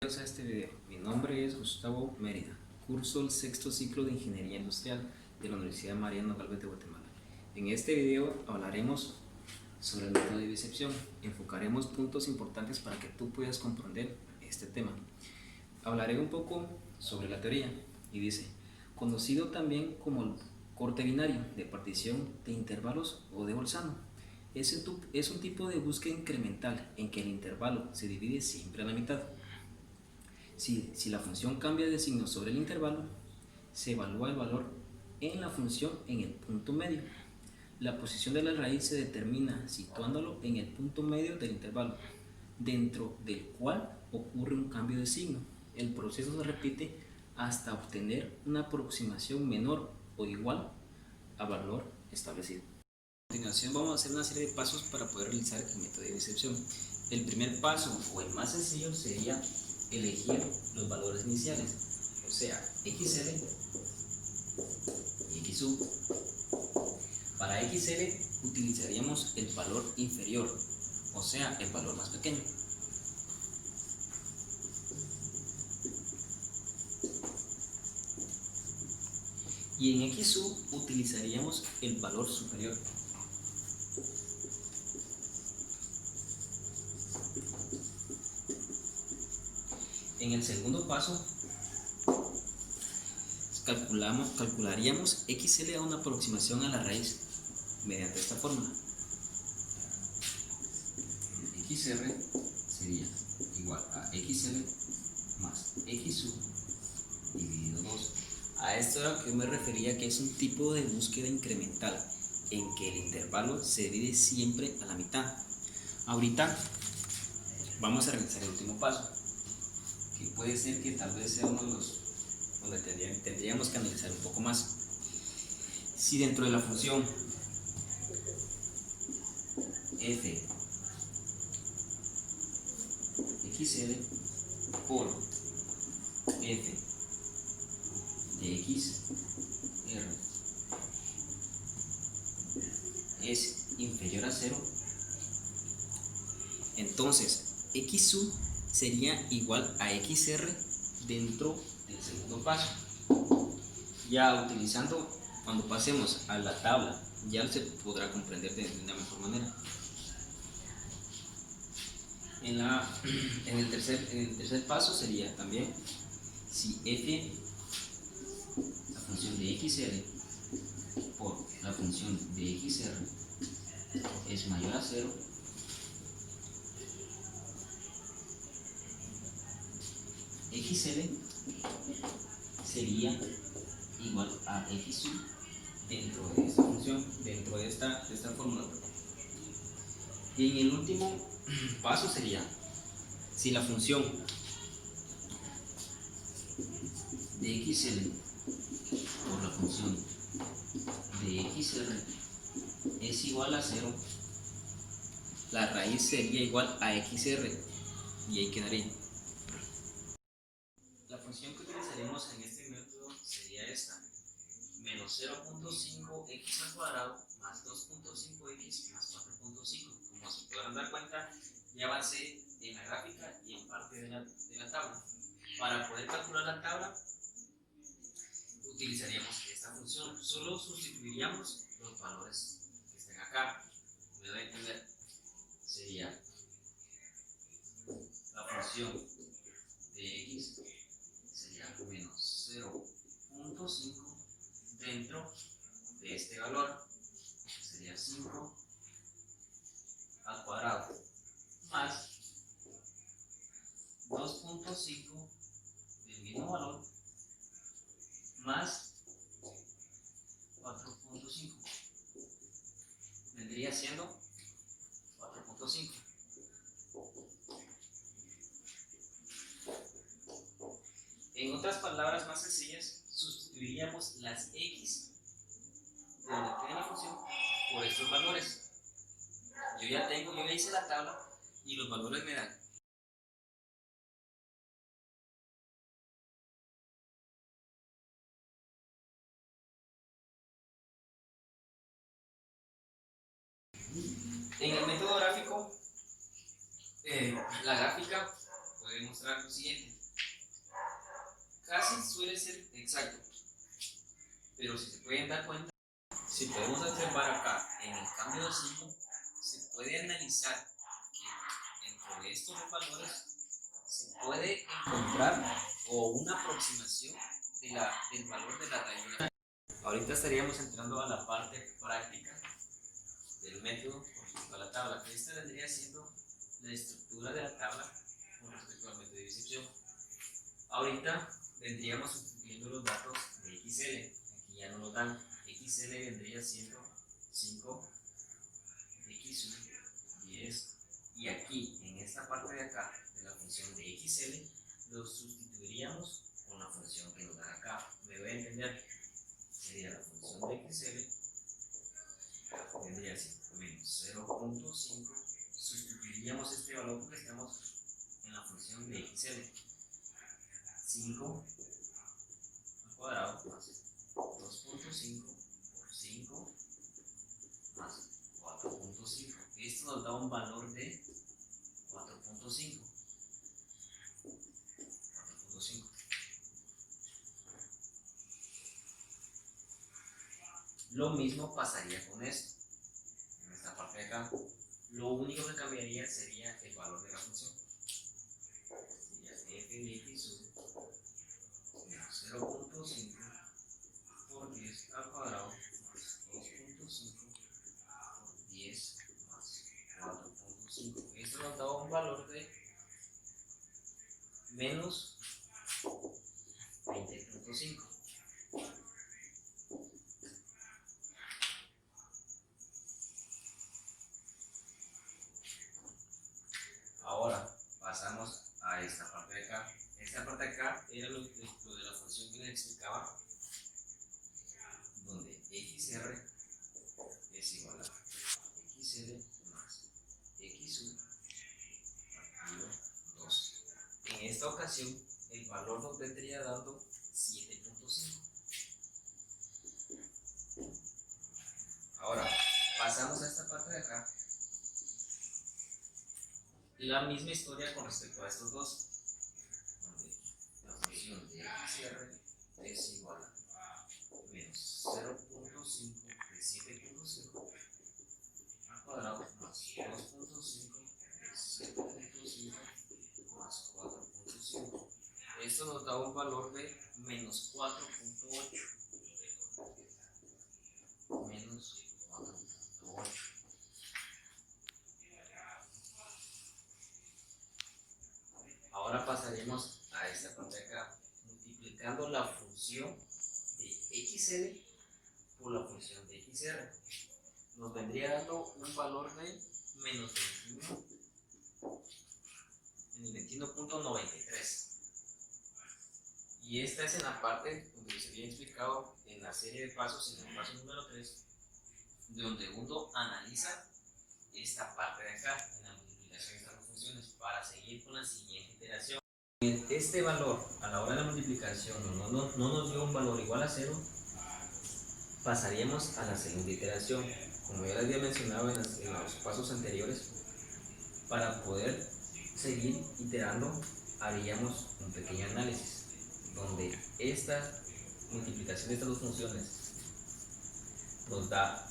bienvenidos a este video. Mi nombre es Gustavo Mérida, curso el sexto ciclo de Ingeniería Industrial de la Universidad Mariano Galvez de Guatemala. En este video hablaremos sobre el método de bisekción. Enfocaremos puntos importantes para que tú puedas comprender este tema. Hablaré un poco sobre la teoría y dice, conocido también como el corte binario de partición de intervalos o de Bolzano. Es un tipo de búsqueda incremental en que el intervalo se divide siempre a la mitad. Si la función cambia de signo sobre el intervalo, se evalúa el valor en la función en el punto medio. La posición de la raíz se determina situándolo en el punto medio del intervalo, dentro del cual ocurre un cambio de signo. El proceso se repite hasta obtener una aproximación menor o igual al valor establecido. A continuación vamos a hacer una serie de pasos para poder realizar el método de bisekción. El primer paso, o el más sencillo, sería elegir los valores iniciales, o sea, XL y XU. Para XL utilizaríamos el valor inferior, o sea, el valor más pequeño. Y en XU utilizaríamos el valor superior. En el segundo paso, calcularíamos XL a una aproximación a la raíz mediante esta fórmula. XR sería igual a XL más XU dividido 2. A esto era lo que yo me refería, que es un tipo de búsqueda incremental en que el intervalo se divide siempre a la mitad. Ahorita vamos a realizar el último paso, que puede ser que tal vez sea uno de los donde tendríamos que analizar un poco más. Si dentro de la función f xl por f de xr es inferior a 0, entonces xu sería igual a xr dentro del segundo paso. Ya utilizando, cuando pasemos a la tabla, ya se podrá comprender de una mejor manera. En el tercer paso sería también, si f, la función de xl por la función de xr es mayor a 0, XL sería igual a XU dentro de esta función, dentro de esta fórmula. Y en el último paso sería, si la función de XL por la función de XR es igual a 0, la raíz sería igual a XR y ahí quedaría. La función que utilizaremos en este método sería esta, menos 0.5x al cuadrado más 2.5x más 4.5. Como se podrán dar cuenta, ya avancé en la gráfica y en parte de la tabla. Para poder calcular la tabla, utilizaríamos esta función. Solo sustituiríamos los valores que estén acá. Me doy a entender. Sería la función de x sería menos 0.5 dentro de este valor, sería 5 al cuadrado más 2.5 del mismo valor más 4.5, vendría siendo 4.5. En otras palabras más sencillas, sustituiríamos las x de donde tiene la función por estos valores. Yo ya hice la tabla y los valores me dan. En el método gráfico, la gráfica puede mostrar lo siguiente. casi suele ser exacto, pero si se pueden dar cuenta, si podemos observar acá en el cambio de signo, se puede analizar que dentro de estos dos valores se puede encontrar o una aproximación del valor de la raíz de la. Ahorita estaríamos entrando a la parte práctica del método con respecto a la tabla. Esta vendría siendo la estructura de la tabla con respecto al método de disección. Ahorita vendríamos sustituyendo los datos de XL. Aquí ya no lo dan. XL vendría siendo 5, X1, 10. Y aquí, en esta parte de acá, de la función de XL, lo sustituiríamos con la función que nos da acá. ¿Me voy a entender? Sería la función de XL, vendría siendo menos 0.5. Sustituiríamos este valor porque estamos en la función de XL. 5 al cuadrado más 2.5 por 5 más 4.5. Esto nos da un valor de 4.5. Lo mismo pasaría con esto. En esta parte de acá, lo único que cambiaría sería el valor de la función. Sería f de x menos 0.5 por 10 al cuadrado más 2.5 por 10 más 4.5. Esto nos da un valor de menos 20.5. Ahora pasamos a esta parte de acá. Esta parte de acá era lo de la función que les explicaba, donde XR es igual a XL más X1 partido 2. En esta ocasión, el valor nos vendría dando 7.5. Ahora, pasamos a esta parte de acá. La misma historia con respecto a estos dos, donde la función de XR es igual a menos 0.5 de 7.5 al cuadrado más 2.5 de 7.5 más 4.5. Esto nos da un valor de menos 4.8. Menos 4.8. Ahora pasaremos a esta parte de acá, multiplicando la función de XL por la función de XR. Nos vendría dando un valor de menos 21 en el 21.93. Y esta es en la parte donde les había explicado en la serie de pasos, en el paso número 3, donde uno analiza esta parte de acá, en la multiplicación de estas dos funciones, para seguir con la siguiente iteración. Este valor a la hora de la multiplicación no nos dio un valor igual a 0, pasaríamos a la segunda iteración. Como ya les había mencionado en los pasos anteriores, para poder seguir iterando haríamos un pequeño análisis donde esta multiplicación de estas dos funciones nos da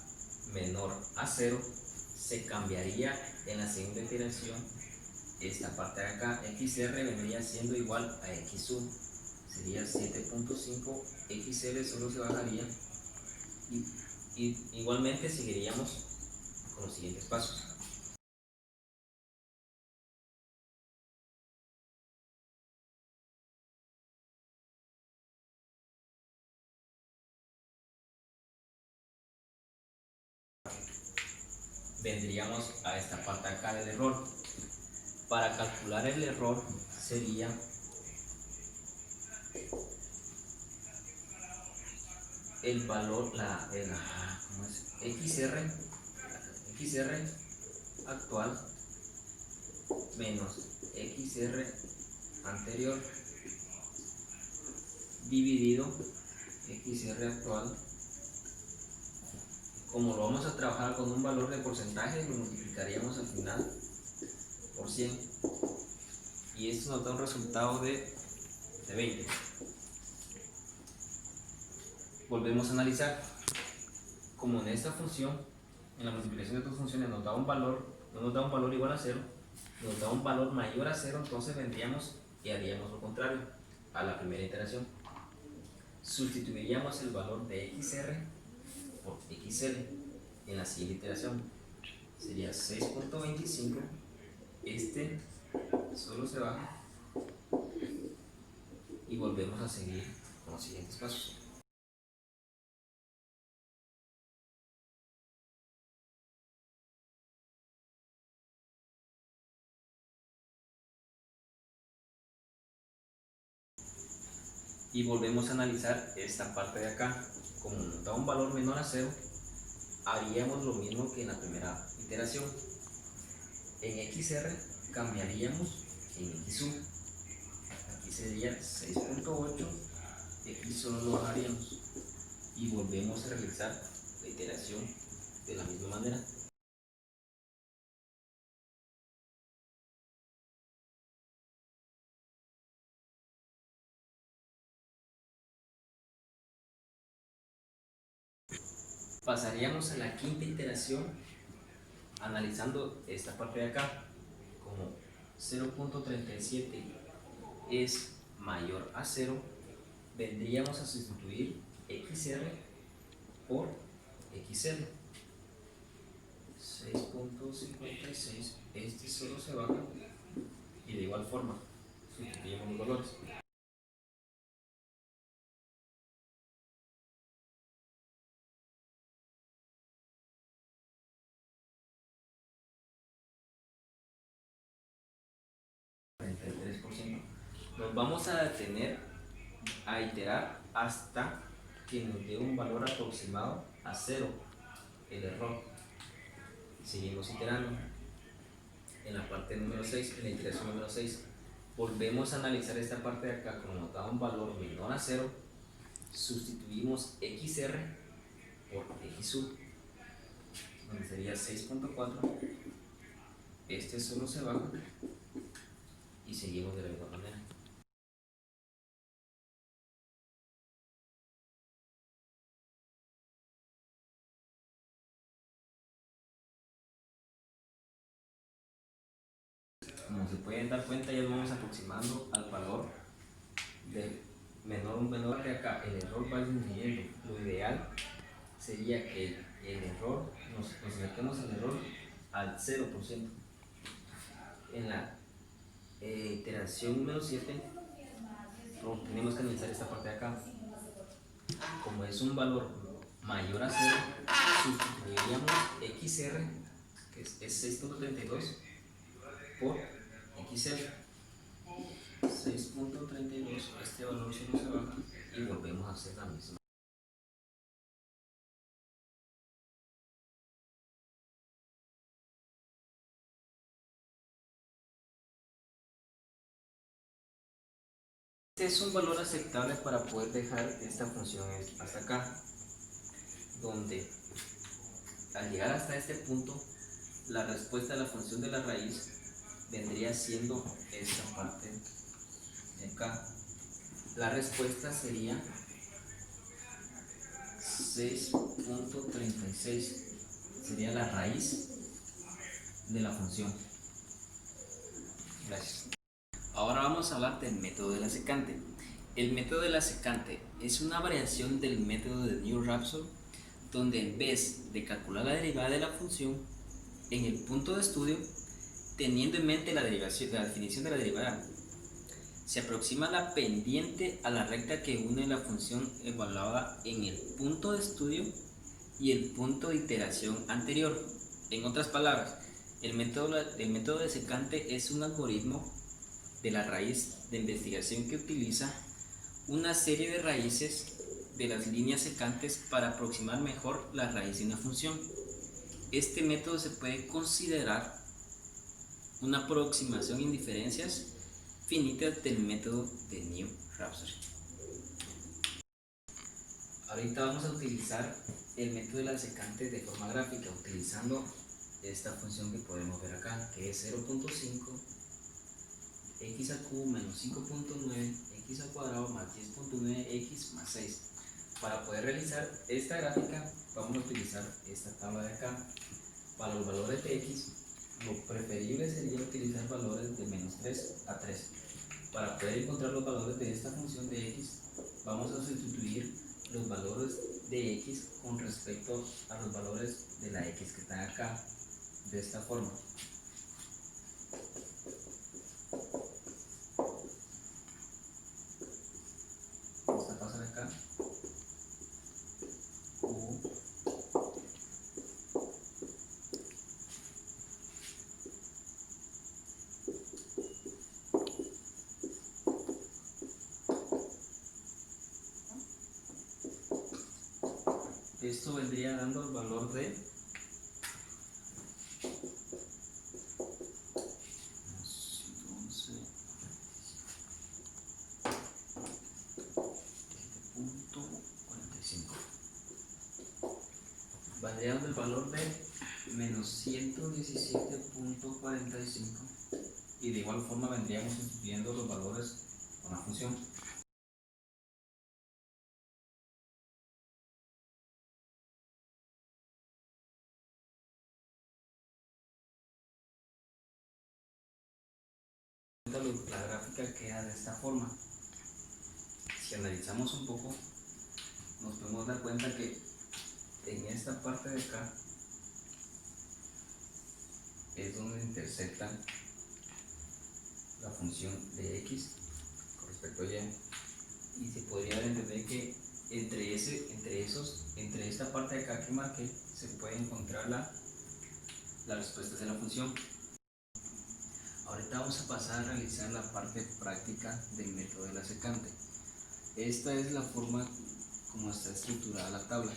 menor a 0, se cambiaría en la segunda iteración. Esta parte de acá, XR vendría siendo igual a X1, sería 7.5, XL solo se bajaría y igualmente seguiríamos con los siguientes pasos. Vendríamos a esta parte acá del error. Para calcular el error sería el valor, XR actual menos XR anterior dividido XR actual. Como lo vamos a trabajar con un valor de porcentaje, lo multiplicaríamos al final por 100 y esto nos da un resultado de 20. Volvemos a analizar. Como en esta función, en la multiplicación de dos funciones nos da un valor, no nos da un valor igual a 0, nos da un valor mayor a 0, entonces vendríamos y haríamos lo contrario a la primera iteración. Sustituiríamos el valor de xr por xl en la siguiente iteración. Sería 6.25, este solo se baja y volvemos a seguir con los siguientes pasos. Y volvemos a analizar esta parte de acá. Como nos da un valor menor a 0, haríamos lo mismo que en la primera iteración. En xr cambiaríamos en xu. Aquí sería 6.8, x solo lo bajaríamos y volvemos a realizar la iteración de la misma manera. Pasaríamos a la quinta iteración analizando esta parte de acá. Como 0.37 es mayor a 0, vendríamos a sustituir xr por xl. 6.56, este solo se baja y de igual forma sustituimos los valores. Nos vamos a detener a iterar hasta que nos dé un valor aproximado a 0, el error. Seguimos iterando. En la parte número 6, en la iteración número 6, volvemos a analizar esta parte de acá. Como nos da un valor menor a 0, sustituimos xr por xu, donde sería 6.4. Este solo se baja y seguimos de la misma manera. Como se pueden dar cuenta, ya nos vamos aproximando al valor del menor de acá. El error va disminuyendo. Lo ideal sería que el error, nos acerquemos al error al 0%. En la iteración número 7, tenemos que analizar esta parte de acá. Como es un valor mayor a 0, sustituiríamos xr, que es 6.32, por xl. 6.32, este valor solo se baja y volvemos a hacer la misma. Este es un valor aceptable para poder dejar esta función hasta acá, donde al llegar hasta este punto, la respuesta de la función de la raíz vendría siendo esta parte de acá. La respuesta sería 6.36, sería la raíz de la función. Gracias. Ahora vamos a hablar del método de la secante. El método de la secante es una variación del método de Newton-Raphson, donde en vez de calcular la derivada de la función en el punto de estudio, teniendo en mente la definición de la derivada, se aproxima la pendiente a la recta que une la función evaluada en el punto de estudio y el punto de iteración anterior. En otras palabras, el método de secante es un algoritmo de la raíz de investigación que utiliza una serie de raíces de las líneas secantes para aproximar mejor la raíz de una función. Este método se puede considerar una aproximación en diferencias finitas del método de Newton-Raphson. Ahorita vamos a utilizar el método de la secante de forma gráfica, utilizando esta función que podemos ver acá, que es 0.5 x al cubo menos 5.9 x al cuadrado más 10.9 x más 6. Para poder realizar esta gráfica vamos a utilizar esta tabla de acá. Para los valores de x, lo preferible sería utilizar valores de menos 3 a 3. Para poder encontrar los valores de esta función de x, vamos a sustituir los valores de x con respecto a los valores de la x que están acá, de esta forma. Vamos a pasar acá. Esto vendría dando el valor de vendría dando el valor de menos 117.45, y de igual forma vendríamos sustituyendo los valores con la función. La gráfica queda de esta forma. Si analizamos un poco, nos podemos dar cuenta que en esta parte de acá es donde intersecta la función de x con respecto a y, y se podría entender que entre esta parte de acá que marqué se puede encontrar la respuesta de la función. Ahorita vamos a pasar a realizar la parte práctica del método de la secante. Esta es la forma como está estructurada la tabla.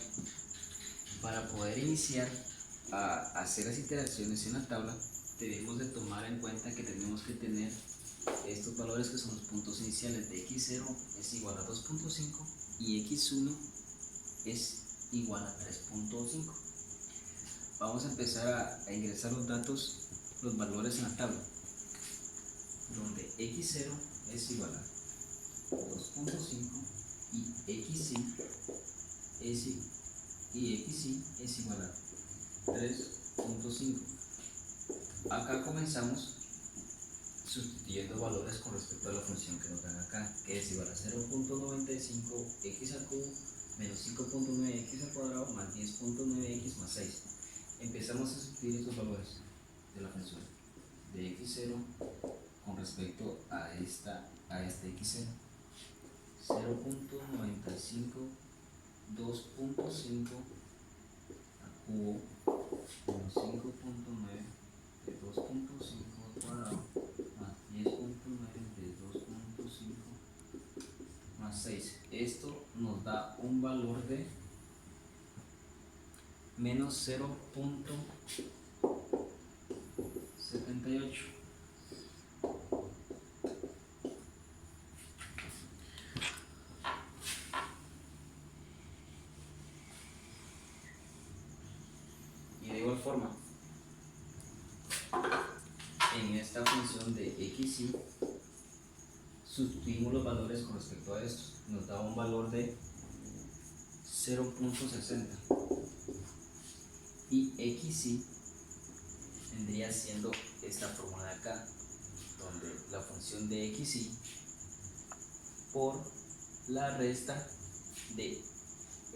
Para poder iniciar a hacer las iteraciones en la tabla, debemos de tomar en cuenta que tenemos que tener estos valores que son los puntos iniciales de x0 es igual a 2.5 y x1 es igual a 3.5. Vamos a empezar a ingresar los datos, los valores en la tabla, donde x0 es igual a 2.5 y xy es igual a 3.5. Acá comenzamos sustituyendo valores con respecto a la función que nos dan acá, que es igual a 0.95 x al cubo menos 5.9 x al cuadrado más 10.9 x más 6. Empezamos a sustituir estos valores de la función de x0 con respecto a este x0. 0.95 2.5 al cubo menos 5.9 de 2.5 al cuadrado más 10.9 de 2.5 más 6. Esto nos da un valor de menos 0.78. Forma, en esta función de xy sustituimos los valores con respecto a estos, nos da un valor de 0.60 y xy vendría siendo esta fórmula de acá, donde la función de xy por la resta de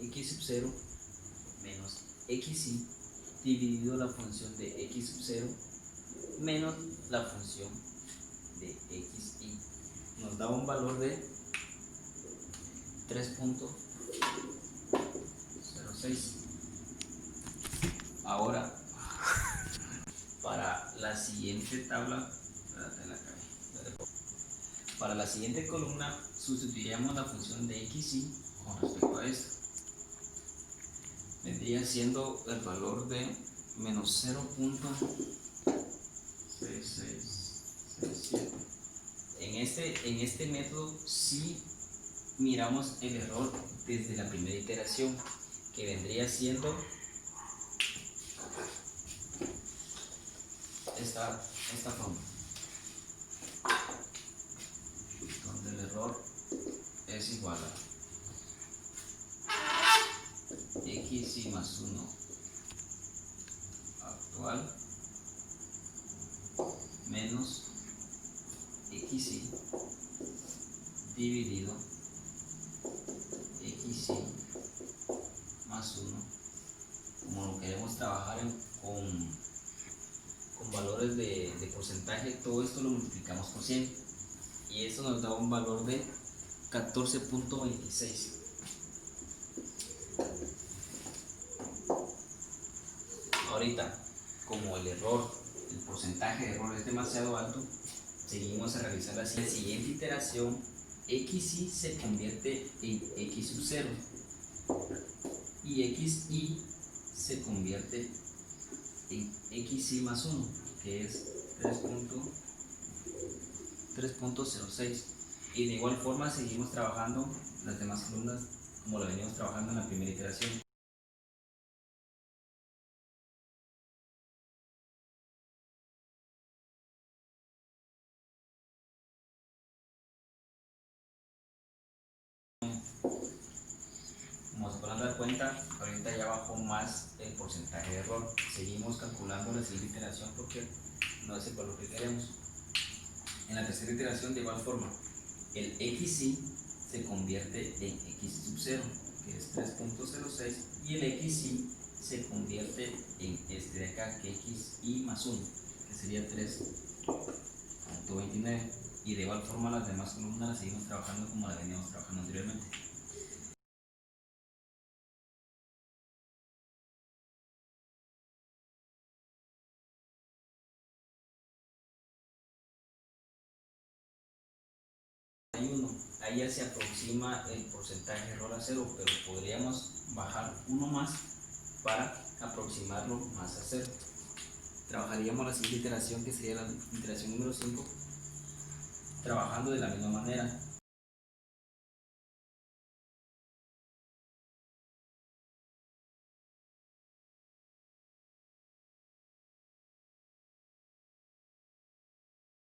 x sub 0 menos xy dividido la función de x sub 0 menos la función de xy nos da un valor de 3.06. Ahora, para la siguiente tabla, para la siguiente columna sustituiríamos la función de xy con respecto a esto. Vendría siendo el valor de menos 0.6667. En este método sí miramos el error desde la primera iteración, que vendría siendo esta forma, donde el error es igual a xy más 1 actual menos xy dividido xy más 1. Como lo queremos trabajar con valores de porcentaje, todo esto lo multiplicamos por 100 y esto nos da un valor de 14.26. Ahorita, como el porcentaje de error es demasiado alto, seguimos a realizar la siguiente iteración. Xy se convierte en x sub 0 y xy se convierte en xy más 1, que es 3.06. Y de igual forma seguimos trabajando las demás columnas como la venimos trabajando en la primera iteración. Como se podrán dar cuenta, ahorita ya bajó más el porcentaje de error. Seguimos calculando la siguiente iteración porque no es el valor que queremos. En la tercera iteración, de igual forma, el xy se convierte en x sub 0, que es 3.06, y el xy se convierte en este de acá, que es xy más 1, que sería 3.29. Y de igual forma las demás columnas las seguimos trabajando como las veníamos trabajando anteriormente. Ahí ya se aproxima el porcentaje de error a 0, pero podríamos bajar uno más para aproximarlo más a 0. Trabajaríamos la siguiente iteración, que sería la iteración número 5, trabajando de la misma manera.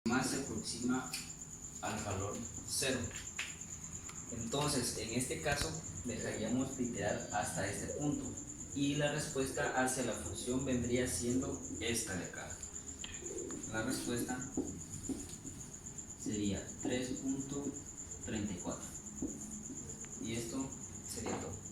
Más se aproxima al valor 0. Entonces, en este caso, dejaríamos de iterar hasta este punto y la respuesta hacia la función vendría siendo esta de acá. La respuesta sería 3.34 y esto sería todo.